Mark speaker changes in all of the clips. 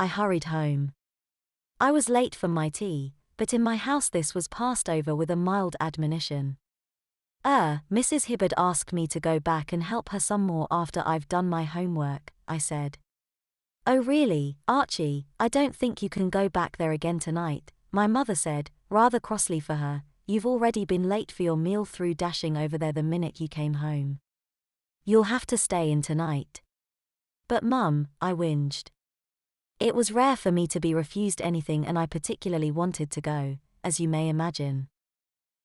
Speaker 1: I hurried home. I was late for my tea, but in my house this was passed over with a mild admonition. Mrs. Hibbard asked me to go back and help her some more after I've done my homework, I said. Oh really, Archie, I don't think you can go back there again tonight, my mother said, rather crossly for her. You've already been late for your meal through dashing over there the minute you came home. You'll have to stay in tonight. But Mum, I whinged. It was rare for me to be refused anything and I particularly wanted to go, as you may imagine.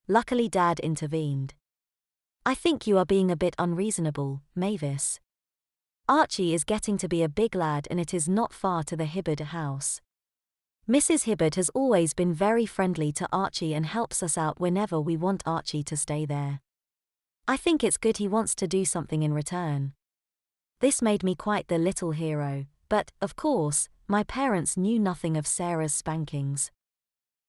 Speaker 1: Luckily Dad intervened. I think you are being a bit unreasonable, Mavis. Archie is getting to be a big lad and it is not far to the Hibbard house. Mrs. Hibbard has always been very friendly to Archie and helps us out whenever we want Archie to stay there. I think it's good he wants to do something in return. This made me quite the little hero, but, of course, my parents knew nothing of Sarah's spankings.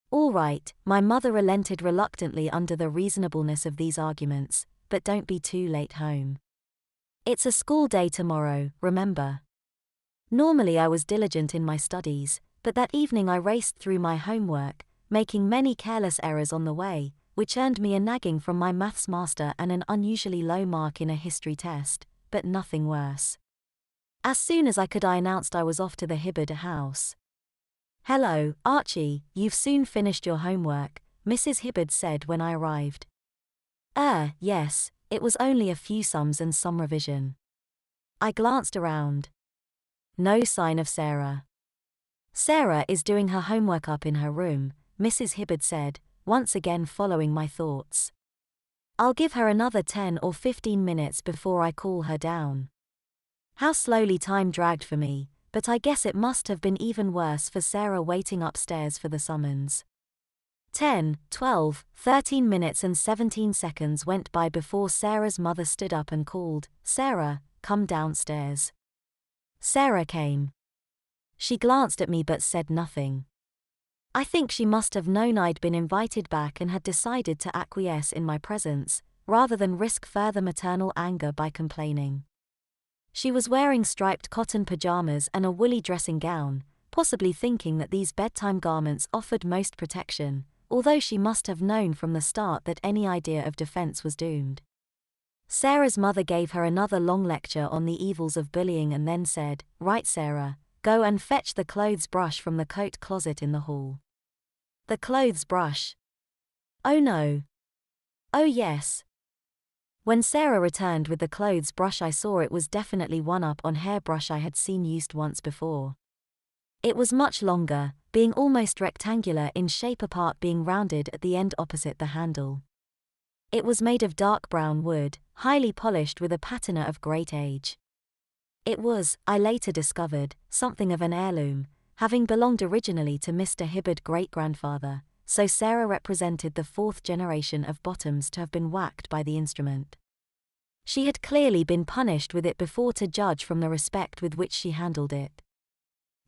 Speaker 1: All right, my mother relented reluctantly under the reasonableness of these arguments, but don't be too late home. It's a school day tomorrow, remember. Normally I was diligent in my studies, but that evening I raced through my homework, making many careless errors on the way, which earned me a nagging from my maths master and an unusually low mark in a history test, but nothing worse. As soon as I could I announced I was off to the Hibbard house. Hello, Archie, you've soon finished your homework, Mrs. Hibbard said when I arrived. Yes, it was only a few sums and some revision. I glanced around. No sign of Sarah. Sarah is doing her homework up in her room, Mrs. Hibbard said, once again following my thoughts. I'll give her another 10 or 15 minutes before I call her down. How slowly time dragged for me, but I guess it must have been even worse for Sarah waiting upstairs for the summons. 10, 12, 13 minutes and 17 seconds went by before Sarah's mother stood up and called, Sarah, come downstairs. Sarah came. She glanced at me but said nothing. I think she must have known I'd been invited back and had decided to acquiesce in my presence, rather than risk further maternal anger by complaining. She was wearing striped cotton pajamas and a woolly dressing gown, possibly thinking that these bedtime garments offered most protection, although she must have known from the start that any idea of defense was doomed. Sarah's mother gave her another long lecture on the evils of bullying and then said, Right Sarah, go and fetch the clothes brush from the coat closet in the hall. The clothes brush. Oh no. Oh yes. When Sarah returned with the clothes brush I saw it was definitely one up on hairbrush I had seen used once before. It was much longer, being almost rectangular in shape, a part being rounded at the end opposite the handle. It was made of dark brown wood, highly polished with a patina of great age. It was, I later discovered, something of an heirloom, having belonged originally to Mr. Hibbard great-grandfather, so Sarah represented the fourth generation of bottoms to have been whacked by the instrument. She had clearly been punished with it before to judge from the respect with which she handled it.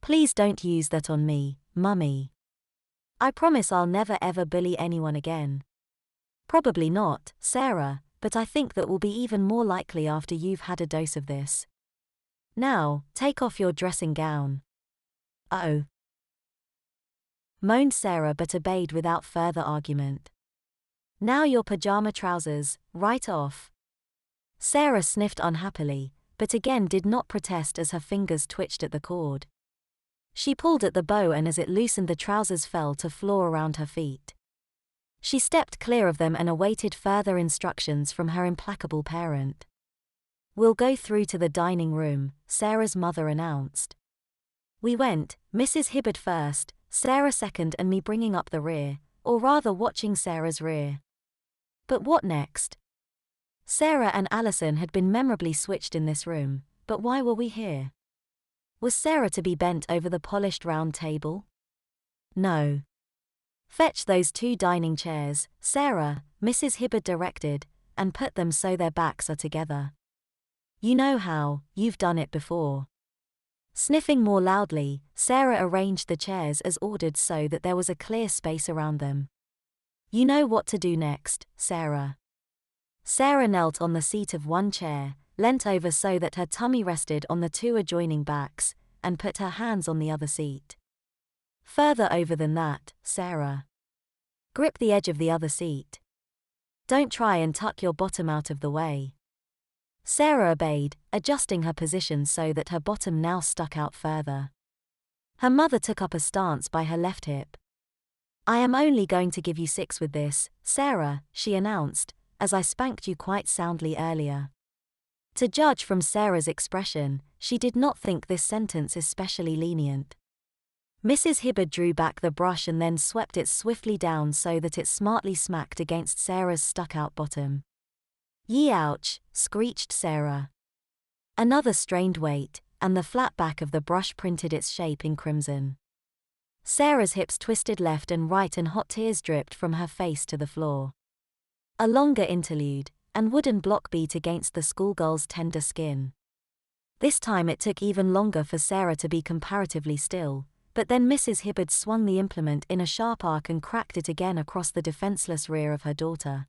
Speaker 1: Please don't use that on me, Mummy. I promise I'll never ever bully anyone again. Probably not, Sarah, but I think that will be even more likely after you've had a dose of this. Now, take off your dressing gown. Oh, moaned Sarah but obeyed without further argument. Now your pajama trousers, right off. Sarah sniffed unhappily, but again did not protest as her fingers twitched at the cord. She pulled at the bow and as it loosened the trousers fell to floor around her feet. She stepped clear of them and awaited further instructions from her implacable parent. We'll go through to the dining room, Sarah's mother announced. We went, Mrs. Hibbard first, Sarah second and me bringing up the rear, or rather watching Sarah's rear. But what next? Sarah and Alison had been memorably switched in this room, but why were we here? Was Sarah to be bent over the polished round table? No. Fetch those 2 dining chairs, Sarah, Mrs. Hibbard directed, and put them so their backs are together. You know how, you've done it before. Sniffing more loudly, Sarah arranged the chairs as ordered so that there was a clear space around them. You know what to do next, Sarah. Sarah knelt on the seat of one chair, leant over so that her tummy rested on the 2 adjoining backs, and put her hands on the other seat. Further over than that, Sarah. Grip the edge of the other seat. Don't try and tuck your bottom out of the way. Sarah obeyed, adjusting her position so that her bottom now stuck out further. Her mother took up a stance by her left hip. I am only going to give you 6 with this, Sarah, she announced, as I spanked you quite soundly earlier. To judge from Sarah's expression, she did not think this sentence especially lenient. Mrs. Hibbard drew back the brush and then swept it swiftly down so that it smartly smacked against Sarah's stuck-out bottom. Yee ouch, screeched Sarah. Another strained weight, and the flat back of the brush printed its shape in crimson. Sarah's hips twisted left and right and hot tears dripped from her face to the floor. A longer interlude, and wooden block beat against the schoolgirl's tender skin. This time it took even longer for Sarah to be comparatively still, but then Mrs. Hibbard swung the implement in a sharp arc and cracked it again across the defenseless rear of her daughter.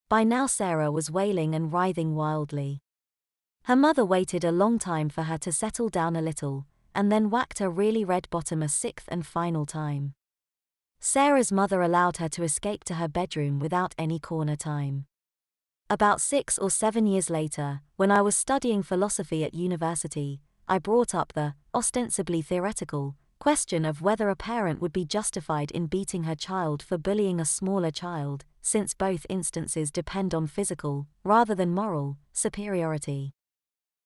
Speaker 1: By now Sarah was wailing and writhing wildly. Her mother waited a long time for her to settle down a little, and then whacked her really red bottom a 6th and final time. Sarah's mother allowed her to escape to her bedroom without any corner time. About 6 or 7 years later, when I was studying philosophy at university, I brought up the, ostensibly theoretical, question of whether a parent would be justified in beating her child for bullying a smaller child, since both instances depend on physical, rather than moral, superiority.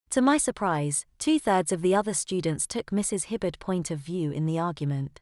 Speaker 1: To my surprise, 2/3 of the other students took Mrs. Hibbard's point of view in the argument.